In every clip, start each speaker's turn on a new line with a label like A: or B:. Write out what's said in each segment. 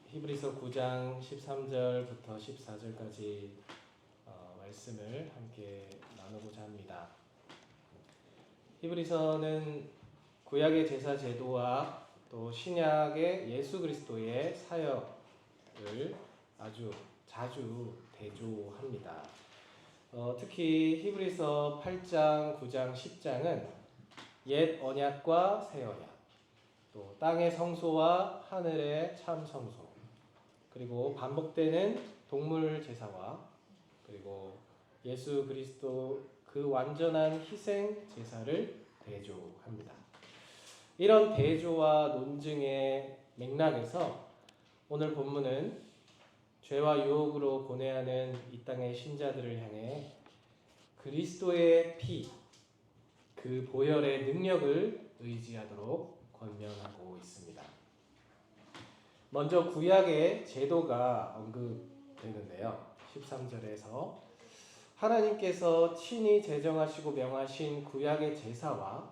A: 히브리서 9장 13절부터 14절까지 말씀을 함께 나누고자 합니다. 히브리서는 구약의 제사 제도와 또 신약의 예수 그리스도의 사역을 아주 자주 대조합니다. 특히 히브리서 8장, 9장, 10장은 옛 언약과 새 언약, 또 땅의 성소와 하늘의 참 성소, 그리고 반복되는 동물 제사와 그리고 예수 그리스도 그 완전한 희생 제사를 대조합니다. 이런 대조와 논증의 맥락에서 오늘 본문은 죄와 유혹으로 고뇌하는 이 땅의 신자들을 향해 그리스도의 피, 그 보혈의 능력을 의지하도록 권면하고 있습니다. 먼저 구약의 제도가 언급되는데요. 13절에서 하나님께서 친히 제정하시고 명하신 구약의 제사와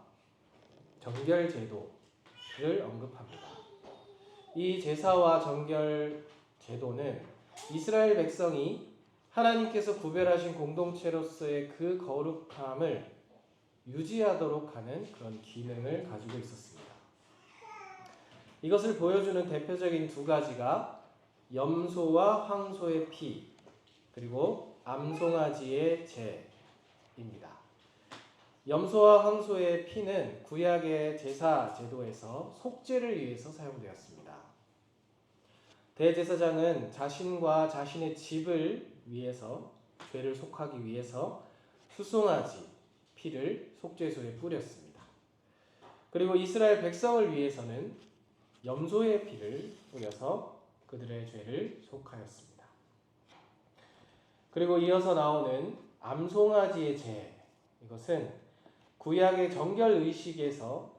A: 정결 제도를 언급합니다. 이 제사와 정결 제도는 이스라엘 백성이 하나님께서 구별하신 공동체로서의 그 거룩함을 유지하도록 하는 그런 기능을 가지고 있었습니다. 이것을 보여주는 대표적인 두 가지가 염소와 황소의 피, 그리고 암송아지의 제입니다. 염소와 황소의 피는 구약의 제사 제도에서 속죄를 위해서 사용되었습니다. 대제사장은 자신과 자신의 집을 위해서 죄를 속하기 위해서 수송아지 피를 속죄소에 뿌렸습니다. 그리고 이스라엘 백성을 위해서는 염소의 피를 뿌려서 그들의 죄를 속하였습니다. 그리고 이어서 나오는 암송아지의 제, 이것은 구약의 정결 의식에서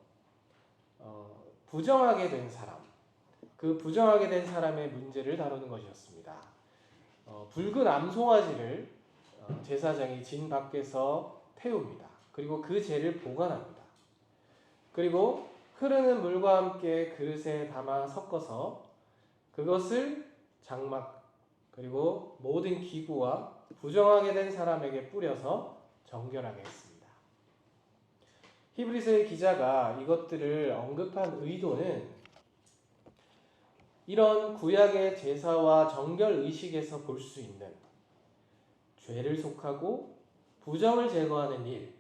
A: 부정하게 된 사람, 그 부정하게 된 사람의 문제를 다루는 것이었습니다. 붉은 암송아지를 제사장이 진 밖에서 태웁니다. 그리고 그 죄를 보관합니다. 그리고 흐르는 물과 함께 그릇에 담아 섞어서 그것을 장막 그리고 모든 기구와 부정하게 된 사람에게 뿌려서 정결하게 했습니다. 히브리서의 기자가 이것들을 언급한 의도는 이런 구약의 제사와 정결 의식에서 볼 수 있는 죄를 속하고 부정을 제거하는 일,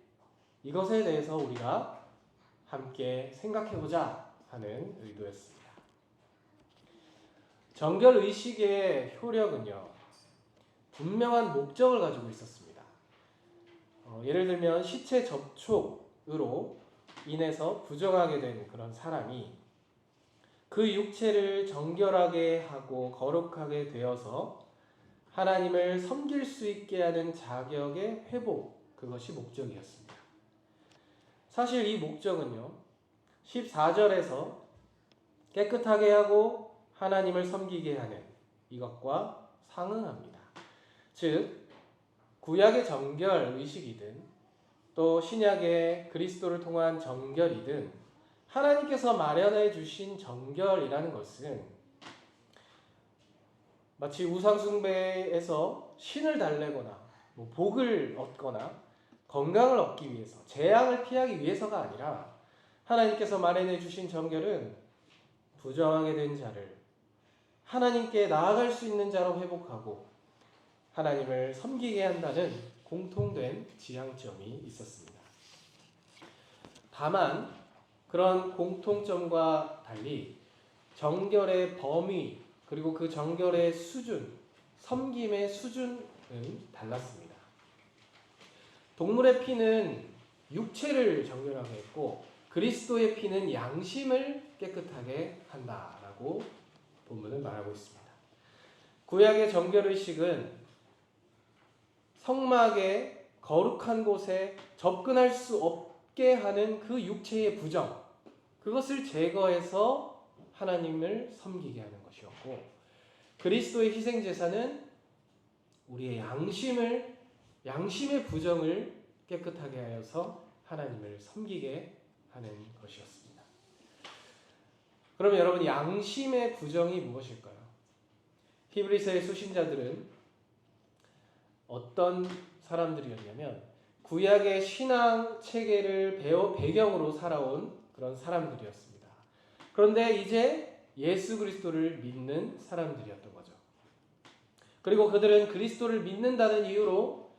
A: 이것에 대해서 우리가 함께 생각해보자 하는 의도였습니다. 정결 의식의 효력은요, 분명한 목적을 가지고 있었습니다. 예를 들면 시체 접촉으로 인해서 부정하게 된 그런 사람이 그 육체를 정결하게 하고 거룩하게 되어서 하나님을 섬길 수 있게 하는 자격의 회복, 그것이 목적이었습니다. 사실 이 목적은요, 14절에서 깨끗하게 하고 하나님을 섬기게 하는 이것과 상응합니다. 즉, 구약의 정결 의식이든 또 신약의 그리스도를 통한 정결이든 하나님께서 마련해 주신 정결이라는 것은 마치 우상숭배에서 신을 달래거나 복을 얻거나 건강을 얻기 위해서, 재앙을 피하기 위해서가 아니라 하나님께서 마련해 주신 정결은 부정하게 된 자를 하나님께 나아갈 수 있는 자로 회복하고 하나님을 섬기게 한다는 공통된 지향점이 있었습니다. 다만 그런 공통점과 달리 정결의 범위 그리고 그 정결의 수준, 섬김의 수준은 달랐습니다. 동물의 피는 육체를 정결하게 했고 그리스도의 피는 양심을 깨끗하게 한다라고 본문은 말하고 있습니다. 구약의 정결의식은 성막의 거룩한 곳에 접근할 수 없게 하는 그 육체의 부정, 그것을 제거해서 하나님을 섬기게 하는 것이었고, 그리스도의 희생제사는 우리의 양심의 부정을 깨끗하게 하여서 하나님을 섬기게 하는 것이었습니다. 그럼 여러분, 양심의 부정이 무엇일까요? 히브리서의 수신자들은 어떤 사람들이었냐면 구약의 신앙 체계를 배경으로 살아온 그런 사람들이었습니다. 그런데 이제 예수 그리스도를 믿는 사람들이었던 거죠. 그리고 그들은 그리스도를 믿는다는 이유로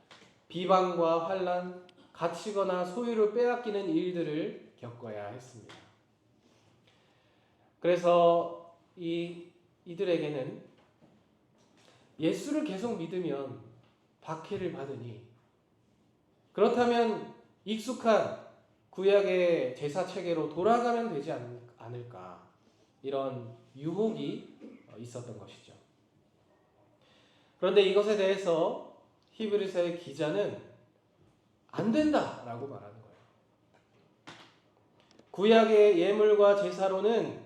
A: 비방과 환난, 갇히거나 소유를 빼앗기는 일들을 겪어야 했습니다. 그래서 이들에게는 예수를 계속 믿으면 박해를 받으니 그렇다면 익숙한 구약의 제사 체계로 돌아가면 되지 않을까, 이런 유혹이 있었던 것이죠. 그런데 이것에 대해서 히브리서의 기자는 안 된다라고 말하는 거예요. 구약의 예물과 제사로는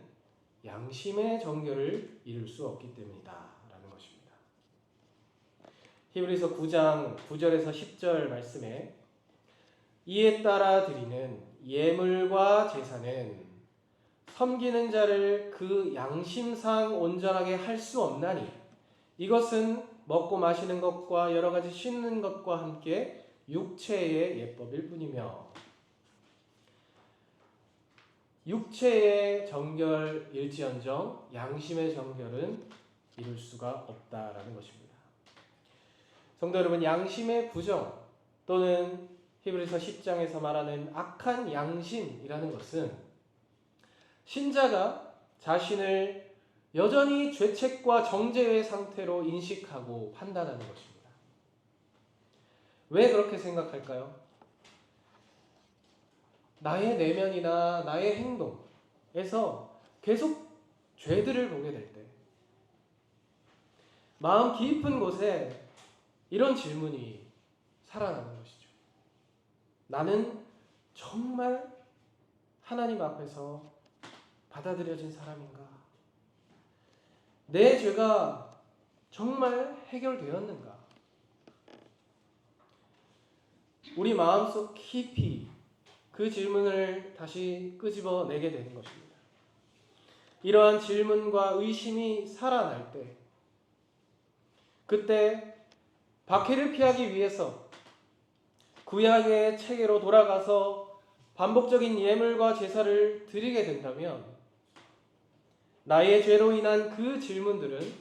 A: 양심의 정결을 이룰 수 없기 때문이다 라는 것입니다. 히브리서 9장 9절에서 10절 말씀에 이에 따라 드리는 예물과 제사는 섬기는 자를 그 양심상 온전하게 할 수 없나니 이것은 먹고 마시는 것과 여러 가지 씻는 것과 함께 육체의 예법일 뿐이며, 육체의 정결일지언정 양심의 정결은 이룰 수가 없다라는 것입니다. 성도 여러분, 양심의 부정 또는 히브리서 10장에서 말하는 악한 양심이라는 것은 신자가 자신을 여전히 죄책과 정죄의 상태로 인식하고 판단하는 것입니다. 왜 그렇게 생각할까요? 나의 내면이나 나의 행동에서 계속 죄들을 보게 될 때 마음 깊은 곳에 이런 질문이 살아나는 것이죠. 나는 정말 하나님 앞에서 받아들여진 사람인가? 내 죄가 정말 해결되었는가? 우리 마음속 깊이 그 질문을 다시 끄집어내게 되는 것입니다. 이러한 질문과 의심이 살아날 때, 그때 박해를 피하기 위해서 구약의 체계로 돌아가서 반복적인 예물과 제사를 드리게 된다면 나의 죄로 인한 그 질문들은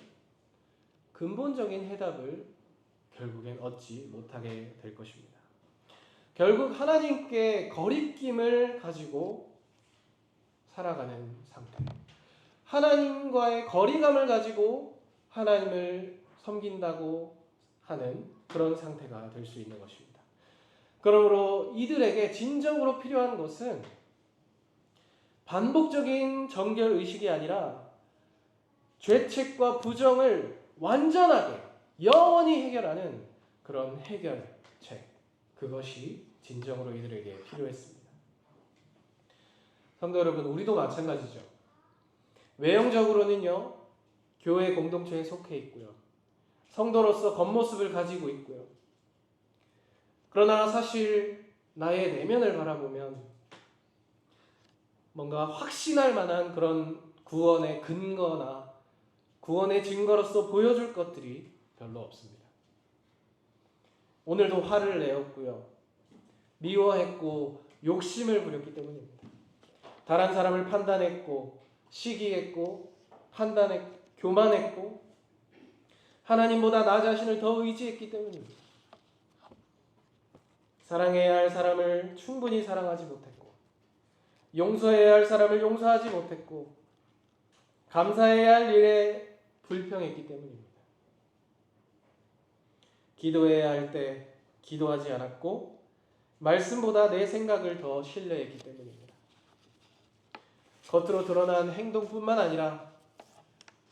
A: 근본적인 해답을 결국엔 얻지 못하게 될 것입니다. 결국 하나님께 거리낌을 가지고 살아가는 상태, 하나님과의 거리감을 가지고 하나님을 섬긴다고 하는 그런 상태가 될 수 있는 것입니다. 그러므로 이들에게 진정으로 필요한 것은 반복적인 정결 의식이 아니라 죄책과 부정을 완전하게 영원히 해결하는 그런 해결책, 그것이 진정으로 이들에게 필요했습니다. 성도 여러분, 우리도 마찬가지죠. 외형적으로는요, 교회 공동체에 속해 있고요, 성도로서 겉모습을 가지고 있고요. 그러나 사실 나의 내면을 바라보면 뭔가 확신할 만한 그런 구원의 근거나 구원의 증거로서 보여줄 것들이 별로 없습니다. 오늘도 화를 내었고요, 미워했고 욕심을 부렸기 때문입니다. 다른 사람을 판단했고 시기했고 교만했고 하나님보다 나 자신을 더 의지했기 때문입니다. 사랑해야 할 사람을 충분히 사랑하지 못했고, 용서해야 할 사람을 용서하지 못했고, 감사해야 할 일에 불평했기 때문입니다. 기도해야 할 때 기도하지 않았고, 말씀보다 내 생각을 더 신뢰했기 때문입니다. 겉으로 드러난 행동뿐만 아니라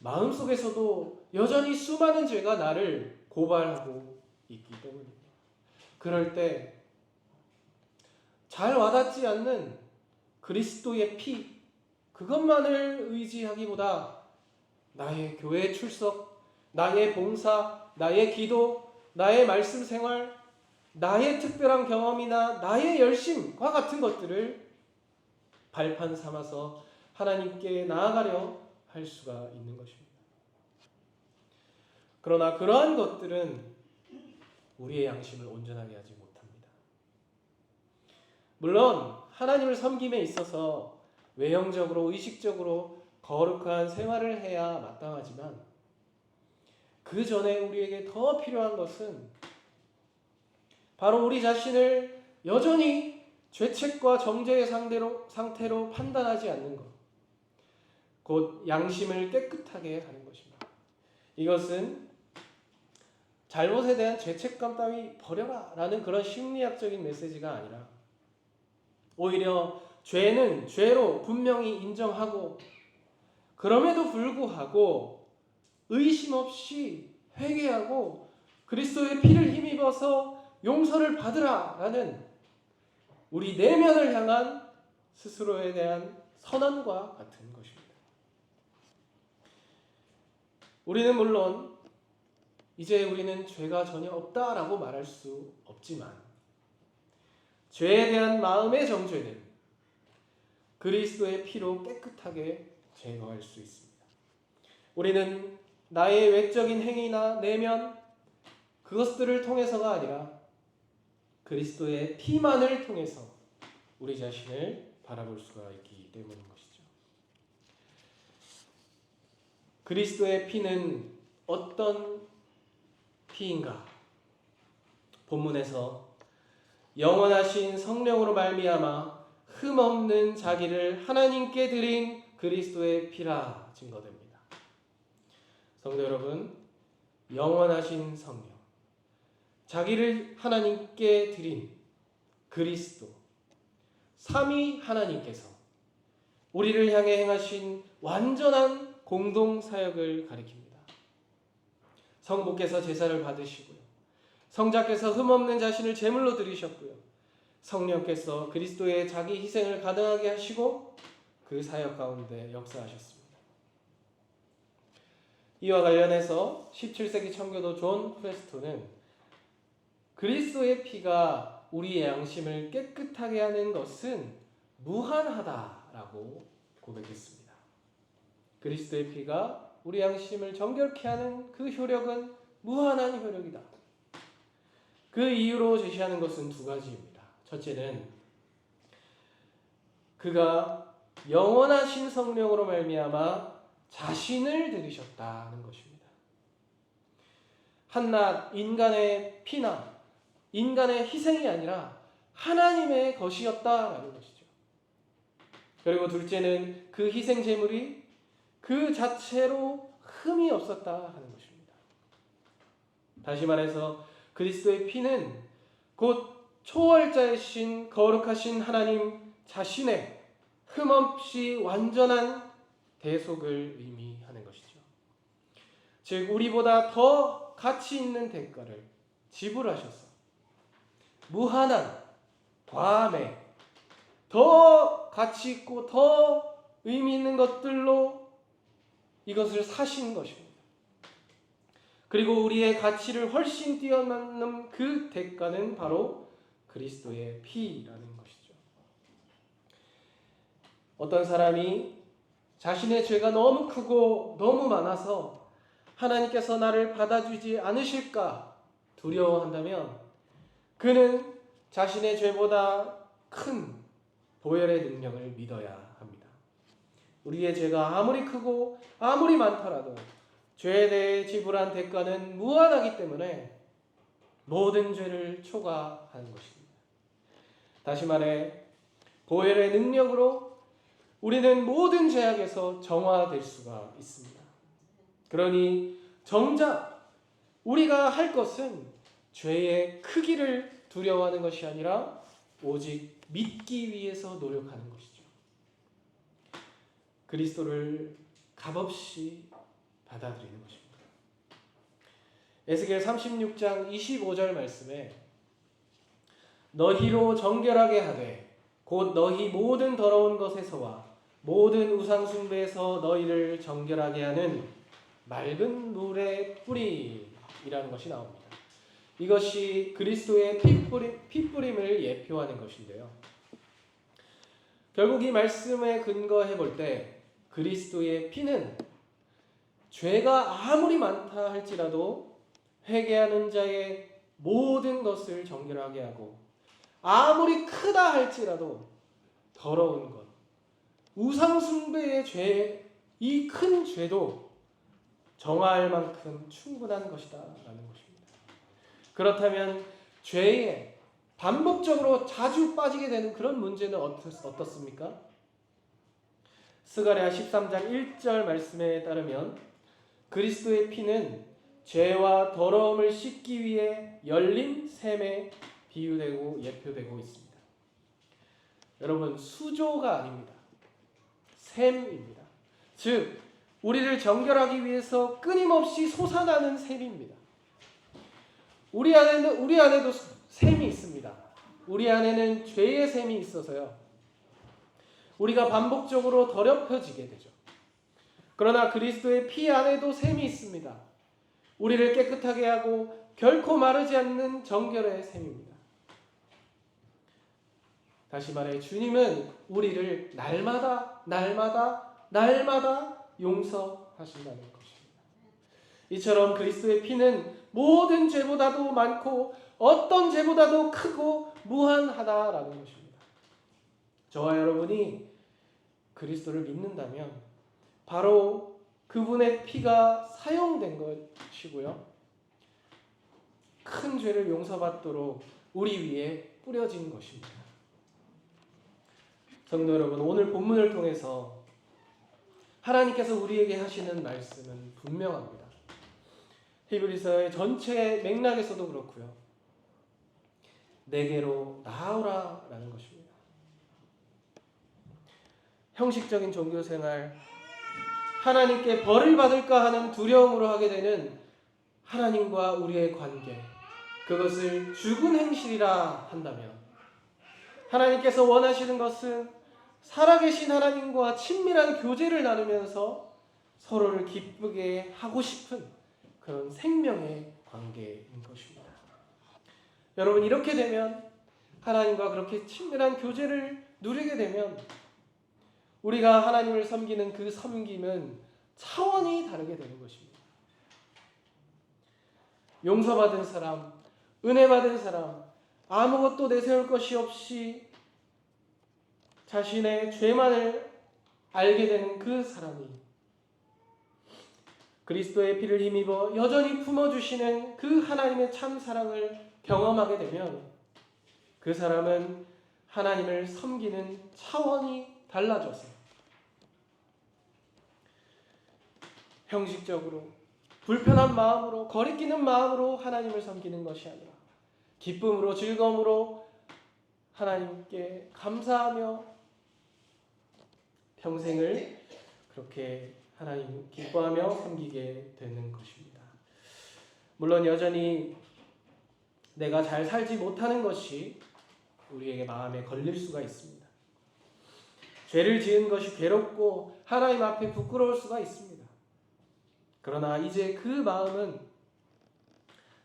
A: 마음속에서도 여전히 수많은 죄가 나를 고발하고 있기 때문입니다. 그럴 때 잘 와닿지 않는 그리스도의 피, 그것만을 의지하기보다 나의 교회 출석, 나의 봉사, 나의 기도, 나의 말씀 생활, 나의 특별한 경험이나 나의 열심과 같은 것들을 발판 삼아서 하나님께 나아가려 할 수가 있는 것입니다. 그러나 그러한 것들은 우리의 양심을 온전하게 하지 못합니다. 물론 하나님을 섬김에 있어서 외형적으로 의식적으로 거룩한 생활을 해야 마땅하지만 그 전에 우리에게 더 필요한 것은 바로 우리 자신을 여전히 죄책과 정죄의 상태로 판단하지 않는 것, 곧 양심을 깨끗하게 하는 것입니다. 이것은 잘못에 대한 죄책감 따위 버려라 라는 그런 심리학적인 메시지가 아니라 오히려 죄는 죄로 분명히 인정하고 그럼에도 불구하고 의심 없이 회개하고 그리스도의 피를 힘입어서 용서를 받으라 라는 우리 내면을 향한 스스로에 대한 선언과 같은 것입니다. 우리는 물론 이제 우리는 죄가 전혀 없다라고 말할 수 없지만 죄에 대한 마음의 정죄는 그리스도의 피로 깨끗하게 제거할 수 있습니다. 우리는 나의 외적인 행위나 내면 그것들을 통해서가 아니라 그리스도의 피만을 통해서 우리 자신을 바라볼 수가 있기 때문인 것이죠. 그리스도의 피는 어떤 피인가? 본문에서 영원하신 성령으로 말미암아 흠없는 자기를 하나님께 드린 그리스도의 피라 증거됩니다. 성도 여러분, 영원하신 성령, 자기를 하나님께 드린 그리스도, 삼위 하나님께서 우리를 향해 행하신 완전한 공동사역을 가리킵니다. 성부께서 제사를 받으시고요. 성자께서 흠없는 자신을 제물로 드리셨고요. 성령께서 그리스도의 자기 희생을 가능하게 하시고 그 사역 가운데 역사하셨습니다. 이와 관련해서 17세기 청교도 존 프레스톤은 그리스도의 피가 우리의 양심을 깨끗하게 하는 것은 무한하다라고 고백했습니다. 그리스도의 피가 우리 양심을 정결케 하는 그 효력은 무한한 효력이다. 그 이유로 제시하는 것은 두 가지입니다. 첫째는 그가 영원하신 성령으로 말미암아 자신을 들이셨다는 것입니다. 한낱 인간의 피나 인간의 희생이 아니라 하나님의 것이었다라는 것이죠. 그리고 둘째는 그 희생 제물이 그 자체로 흠이 없었다 하는 것입니다. 다시 말해서 그리스도의 피는 곧 초월자이신 거룩하신 하나님 자신의 흠없이 완전한 대속을 의미하는 것이죠. 즉 우리보다 더 가치 있는 대가를 지불하셔서 무한한 과함에 더 가치 있고 더 의미 있는 것들로 이것을 사신 것입니다. 그리고 우리의 가치를 훨씬 뛰어넘는 그 대가는 바로 그리스도의 피라는 것이죠. 어떤 사람이 자신의 죄가 너무 크고 너무 많아서 하나님께서 나를 받아주지 않으실까 두려워한다면 그는 자신의 죄보다 큰 보혈의 능력을 믿어야 합니다. 우리의 죄가 아무리 크고 아무리 많더라도 죄에 대해 지불한 대가는 무한하기 때문에 모든 죄를 초과하는 것입니다. 다시 말해 보혈의 능력으로 우리는 모든 죄악에서 정화될 수가 있습니다. 그러니 정작 우리가 할 것은 죄의 크기를 두려워하는 것이 아니라 오직 믿기 위해서 노력하는 것이죠. 그리스도를 값없이 받아들이는 것입니다. 에스겔 36장 25절 말씀에 너희로 정결하게 하되 곧 너희 모든 더러운 것에서와 모든 우상 숭배에서 너희를 정결하게 하는 맑은 물의 뿌리이라는 것이 나옵니다. 이것이 그리스도의 피뿌림을 예표하는 것인데요. 결국 이 말씀에 근거해 볼 때 그리스도의 피는 죄가 아무리 많다 할지라도 회개하는 자의 모든 것을 정결하게 하고, 아무리 크다 할지라도 더러운 것, 우상 숭배의 죄, 이 큰 죄도 정화할 만큼 충분한 것이다 라는 것입니다. 그렇다면 죄에 반복적으로 자주 빠지게 되는 그런 문제는 어떻습니까? 스가랴 13장 1절 말씀에 따르면 그리스도의 피는 죄와 더러움을 씻기 위해 열린 샘에 비유되고 예표되고 있습니다. 여러분, 수조가 아닙니다. 샘입니다. 즉 우리를 정결하기 위해서 끊임없이 솟아나는 샘입니다. 우리 안에도 샘이 있습니다. 우리 안에는 죄의 샘이 있어서요, 우리가 반복적으로 더럽혀지게 되죠. 그러나 그리스도의 피 안에도 샘이 있습니다. 우리를 깨끗하게 하고 결코 마르지 않는 정결의 샘입니다. 다시 말해, 주님은 우리를 날마다 용서하신다는 것입니다. 이처럼 그리스도의 피는 모든 죄보다도 많고 어떤 죄보다도 크고 무한하다라는 것입니다. 저와 여러분이 그리스도를 믿는다면 바로 그분의 피가 사용된 것이고요, 큰 죄를 용서받도록 우리 위에 뿌려진 것입니다. 성도 여러분, 오늘 본문을 통해서 하나님께서 우리에게 하시는 말씀은 분명합니다. 히브리서의 전체 맥락에서도 그렇고요, 내게로 나아오라 라는 것입니다. 형식적인 종교생활, 하나님께 벌을 받을까 하는 두려움으로 하게 되는 하나님과 우리의 관계, 그것을 죽은 행실이라 한다면, 하나님께서 원하시는 것은 살아계신 하나님과 친밀한 교제를 나누면서 서로를 기쁘게 하고 싶은 그런 생명의 관계인 것입니다. 여러분, 이렇게 되면, 하나님과 그렇게 친밀한 교제를 누리게 되면 우리가 하나님을 섬기는 그 섬김은 차원이 다르게 되는 것입니다. 용서받은 사람, 은혜 받은 사람, 아무것도 내세울 것이 없이 자신의 죄만을 알게 되는 그 사람이 그리스도의 피를 힘입어 여전히 품어주시는 그 하나님의 참 사랑을 경험하게 되면, 그 사람은 하나님을 섬기는 차원이 달라져서 형식적으로 불편한 마음으로, 거리끼는 마음으로 하나님을 섬기는 것이 아니라 기쁨으로, 즐거움으로 하나님께 감사하며 평생을 그렇게 하나님 기뻐하며 섬기게 되는 것입니다. 물론 여전히 내가 잘 살지 못하는 것이 우리에게 마음에 걸릴 수가 있습니다. 죄를 지은 것이 괴롭고 하나님 앞에 부끄러울 수가 있습니다. 그러나 이제 그 마음은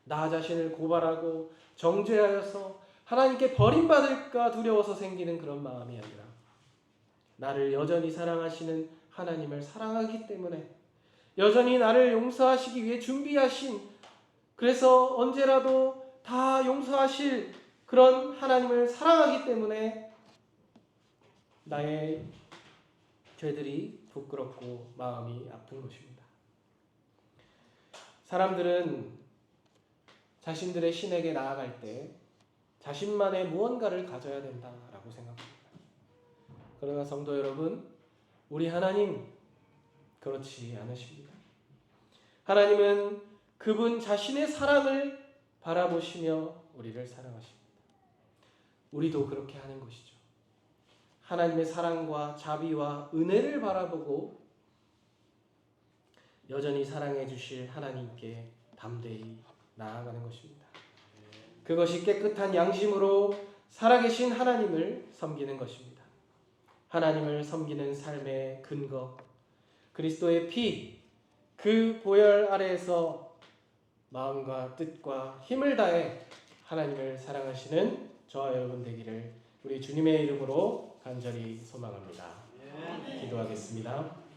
A: 나 자신을 고발하고 정죄하여서 하나님께 버림받을까 두려워서 생기는 그런 마음이 아니라, 나를 여전히 사랑하시는 하나님을 사랑하기 때문에, 여전히 나를 용서하시기 위해 준비하신, 그래서 언제라도 다 용서하실 그런 하나님을 사랑하기 때문에 나의 죄들이 부끄럽고 마음이 아픈 것입니다. 사람들은 자신들의 신에게 나아갈 때 자신만의 무언가를 가져야 된다라고 생각합니다. 그러나 성도 여러분, 우리 하나님 그렇지 않으십니다. 하나님은 그분 자신의 사랑을 바라보시며 우리를 사랑하십니다. 우리도 그렇게 하는 것이죠. 하나님의 사랑과 자비와 은혜를 바라보고 여전히 사랑해 주실 하나님께 담대히 나아가는 것입니다. 그것이 깨끗한 양심으로 살아계신 하나님을 섬기는 것입니다. 하나님을 섬기는 삶의 근거, 그리스도의 피, 그 보혈 아래에서 마음과 뜻과 힘을 다해 하나님을 사랑하시는 저와 여러분 되기를 우리 주님의 이름으로 간절히 소망합니다. 기도하겠습니다.